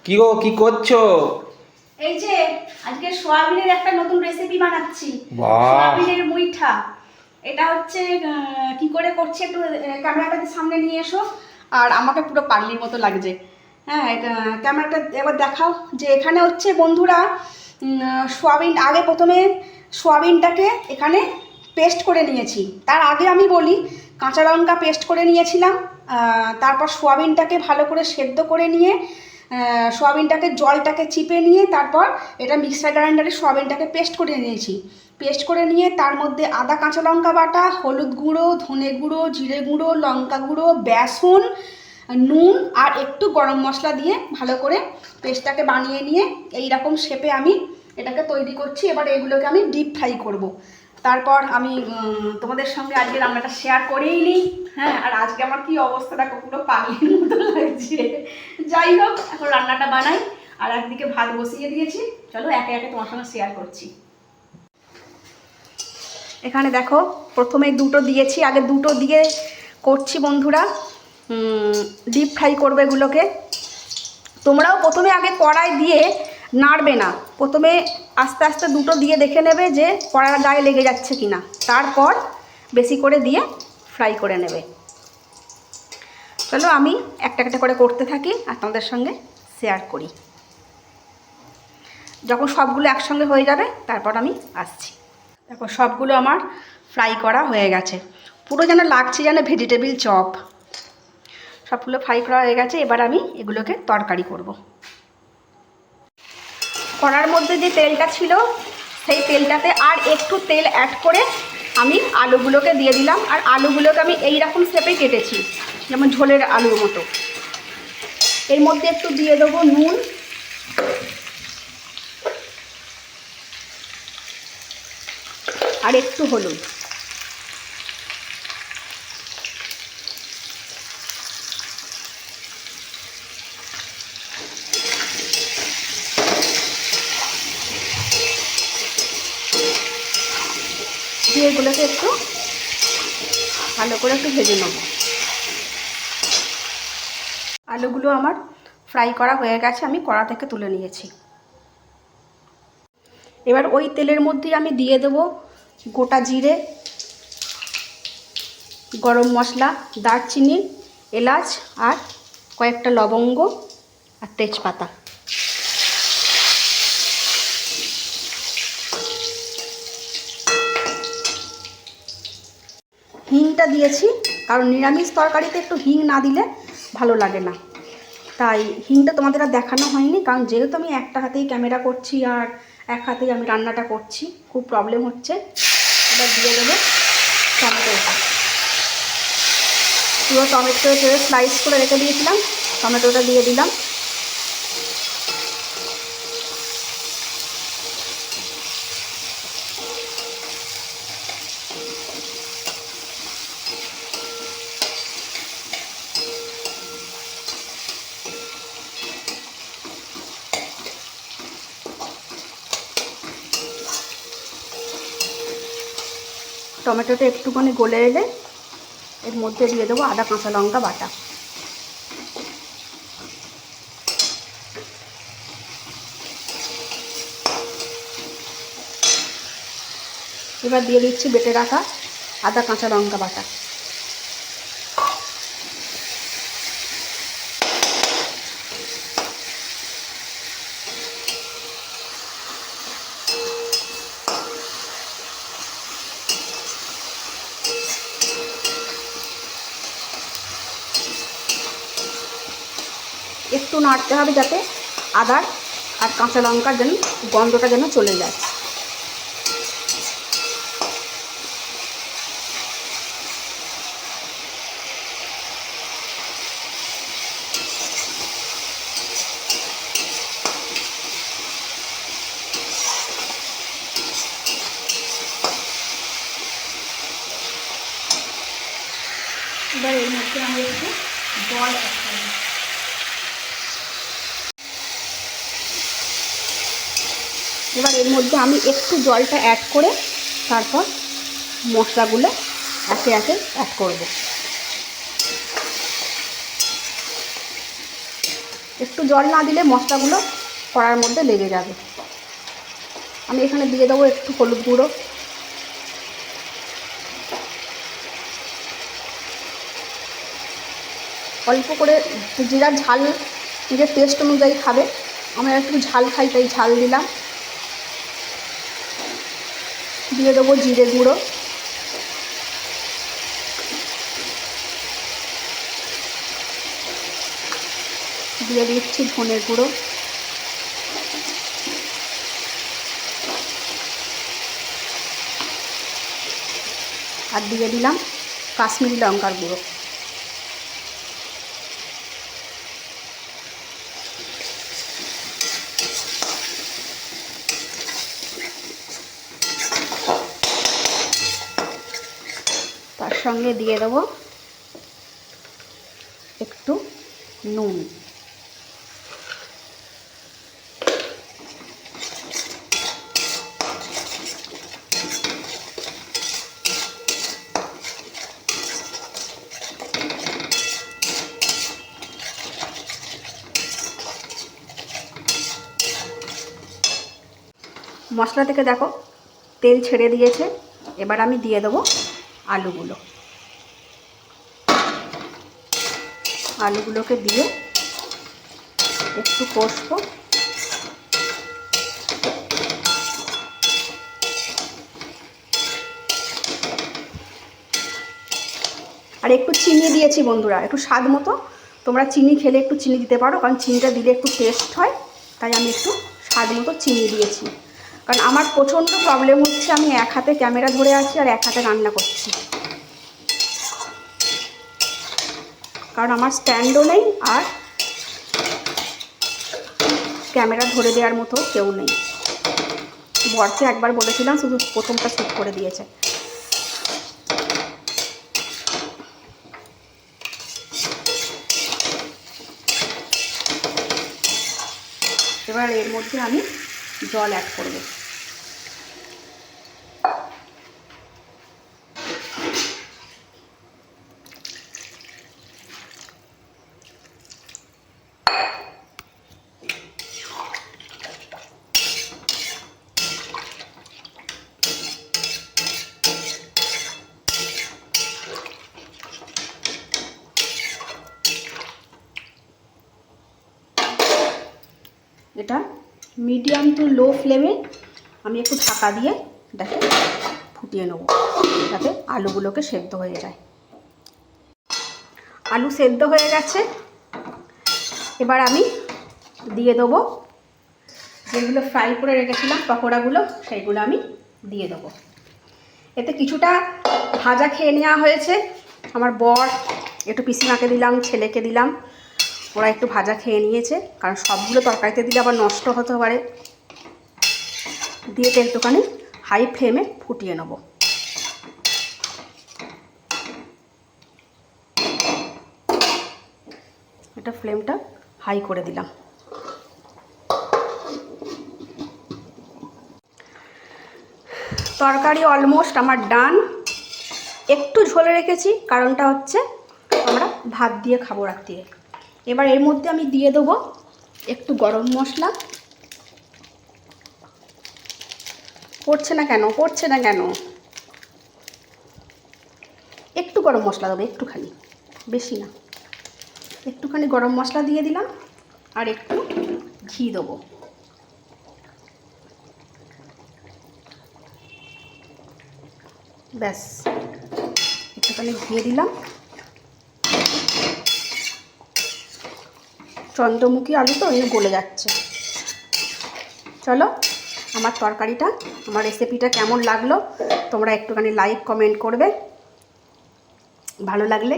কি গো, কি করছো? এই যে আজকে সোয়াবিনের একটা নতুন রেসিপি বানাচ্ছি। বাহ! সোয়াবিনের মুইঠা। এটা হচ্ছে কি করে করছি একটু ক্যামেরাটাকে সামনে নিয়ে এসো। আর আমাকে পুরো পাগলির মতো লাগছে। হ্যাঁ, ক্যামেরাটা এবার দেখাও। যে এখানে হচ্ছে বন্ধুরা সোয়াবিন আগে প্রথমে সোয়াবিনটাকে এখানে পেস্ট করে নিয়েছি। তার আগে আমি বলি, কাঁচা লঙ্কা পেস্ট করে নিয়েছিলাম। তারপর সোয়াবিনটাকে ভালো করে সেদ্ধ করে নিয়ে সোয়াবিনটাকে জলটাকে চিপে নিয়ে তারপর এটা মিক্সার গ্রাইন্ডারে সোয়াবিনটাকে পেস্ট করে নিয়েছি। পেস্ট করে নিয়ে তার মধ্যে আদা কাঁচা লঙ্কা বাটা, হলুদ গুঁড়ো, ধনে গুঁড়ো, জিরে গুঁড়ো, লঙ্কা গুঁড়ো, বেসন, নুন আর একটু গরম মশলা দিয়ে ভালো করে পেস্টটাকে বানিয়ে নিয়ে এই রকম শেপে আমি এটাকে তৈরি করছি। এবার এগুলোকে আমি ডিপ ফ্রাই করব। তারপর আমি তোমাদের সঙ্গে আজকে রান্নাটা শেয়ার করেই নিই। হ্যাঁ, আর আজকে আমার কি অবস্থাটা পুরো পাগলির মতো লাগছে। যাই হোক, এখন রান্নাটা বানাই। আর একদিকে ভাত বসিয়ে দিয়েছি, চলো একে একে তোমার সঙ্গে শেয়ার করছি। এখানে দেখো, প্রথমে দুটো দিয়েছি, আগে দুটো দিয়ে করছি বন্ধুরা। ডিপ ফ্রাই করবে এগুলোকে। তোমরাও প্রথমে আগে কড়াই দিয়ে নাড়বে না, প্রথমে আস্তে আস্তে দুটো দিয়ে দেখে নেবে যে কড়ার গায়ে লেগে যাচ্ছে কি না, তারপর বেশি করে দিয়ে ফ্রাই করে নেবে। চলো আমি একটা একটা করে করতে থাকি আর তোমাদের সঙ্গে শেয়ার করি। যখন সবগুলো একসঙ্গে হয়ে যাবে তারপর আমি আসছি। দেখো, সবগুলো আমার ফ্রাই করা হয়ে গেছে, পুরো যেন লাগছে যেন ভেজিটেবিল চপ। সবগুলো ফ্রাই করা হয়ে গেছে। এবার আমি এগুলোকে তরকারি করব। কড়ার মধ্যে যে তেলটা ছিল সেই তেলটাতে আর একটু তেল অ্যাড করে আমি আলুগুলোকে দিয়ে দিলাম। আর আলুগুলোকে আমি এই রকম শেপে কেটেছি, যেমন ঝোলের আলুর মতো। এর মধ্যে একটু দিয়ে দেবো নুন, আর একটু হলুদ। দিয়ে এগুলোকে একটু ভালো করে একটু ভেজে নেব। আলুগুলো আমার ফ্রাই করা হয়ে গেছে, আমি কড়া থেকে তুলে নিয়েছি। এবার ওই তেলের মধ্যেই আমি দিয়ে দেব গোটা জিরে, গরম মশলা, দারচিনি, এলাচ আর কয়েকটা লবঙ্গ আর তেজপাতা। হিংটা দিয়েছি, কারণ নিরামিষ তরকারিতে একটু হিং না দিলে ভালো লাগে না। তাই হিংটা তোমাদের আর দেখানো হয়নি, কারণ যেহেতু আমি একটা হাতেই ক্যামেরা করছি আর এক হাতেই আমি রান্নাটা করছি, খুব প্রবলেম হচ্ছে। এবার দিয়ে দেবো টমেটোটা। পুরো টমেটো স্লাইস করে রেখে দিয়েছিলাম, টমেটোটা দিয়ে দিলাম। টমেটোটা একটুখানি গলে এলে এর মধ্যে দিয়ে দেবো আদা কাঁচা লঙ্কা বাটা। এবার দিয়ে দিচ্ছি বেটে রাখা আদা কাঁচা লঙ্কা বাটা। একটু নাড়তে হবে যাতে আদার আর কাঁচা লঙ্কার যেন গন্ধটা যেন চলে যায়। এবার এর মধ্যে আমি একটু জল অ্যাড করব। এবার এর মধ্যে আমি একটু জলটা অ্যাড করে তারপর মশলাগুলো একে একে অ্যাড করব। একটু জল না দিলে মশলাগুলো কড়ার মধ্যে লেগে যাবে। আমি এখানে দিয়ে দেবো একটু হলুদ গুঁড়ো, অল্প করে, জিরার ঝাল নিজের টেস্ট অনুযায়ী খাবে। আমরা একটু ঝাল খাই তাই ঝাল দিলাম। দিয়ে দেবো জিরে গুঁড়ো, দিয়ে দিচ্ছি ধনের গুঁড়ো, আর দিয়ে দিলাম কাশ্মীরি লঙ্কার গুঁড়ো। তার সঙ্গে দিয়ে দেবো একটু নুন। মশলা থেকে দেখো তেল ছেড়ে দিয়েছে। এবার আমি দিয়ে দেবো আলুগুলো। আলুগুলোকে দিয়ে একটু কষবো। আর একটু চিনি দিয়েছি বন্ধুরা, একটু স্বাদ মতো। তোমরা চিনি খেলে একটু চিনি দিতে পারো, কারণ চিনিটা দিলে একটু টেস্ট হয়, তাই আমি একটু স্বাদ মতো চিনি দিয়েছি। কারণ আমার প্রচণ্ড প্রবলেম হচ্ছে, আমি এক হাতে ক্যামেরা ধরে আছি আর এক হাতে রান্না করছি, কারণ আমার স্ট্যান্ডও নেই আর ক্যামেরা ধরে দেওয়ার মতো কেউ নেই। বরকে একবার বলেছিলাম, শুধু প্রথমটা শ্যুট করে দিয়েছে। এবার এর মধ্যে আমি জল অ্যাড করব। এটা মিডিয়াম টু লো ফ্লেমে আমি একটু ঢাকা দিয়ে এটাকে ফুটিয়ে নেব, যাতে আলুগুলোকে সেদ্ধ হয়ে যায়। আলু সেদ্ধ হয়ে গেছে। এবার আমি দিয়ে দেবো যেগুলো ফ্রাই করে রেখেছিলাম পকোড়াগুলো, সেইগুলো আমি দিয়ে দেবো। এতে কিছুটা ভাজা খেয়ে নেওয়া হয়েছে। আমার বর, একটু পিসিমাকে দিলাম, ছেলেকে দিলাম, ওরা একটু ভাজা খেয়ে নিয়েছে, কারণ সবগুলো তরকারিতে দিলে আবার নষ্ট হতে পারে। দিয়ে একটুখানি হাই ফ্লেমে ফুটিয়ে নেব। এটা ফ্লেমটা হাই করে দিলাম। তরকারি অলমোস্ট আমার ডান। একটু ঝোলে রেখেছি, কারণটা হচ্ছে আমরা ভাত দিয়ে খাবো রাত্রিরে। এবার এর মধ্যে আমি দিয়ে দেবো একটু গরম মশলা। পড়ছে না কেন, পড়ছে না কেন? একটু গরম মশলা দেবো, একটুখানি, বেশি না। একটুখানি গরম মশলা দিয়ে দিলাম, আর একটু ঘি দেবো। ব্যাস, একটুখানি ঘিয়ে দিলাম। চন্দ্রমুখী আলু তো এই গলে যাচ্ছে। চলো, আমার তরকারিটা, আমার রেসিপিটা কেমন লাগলো তোমরা একটুখানি লাইক কমেন্ট করবে। ভালো লাগলে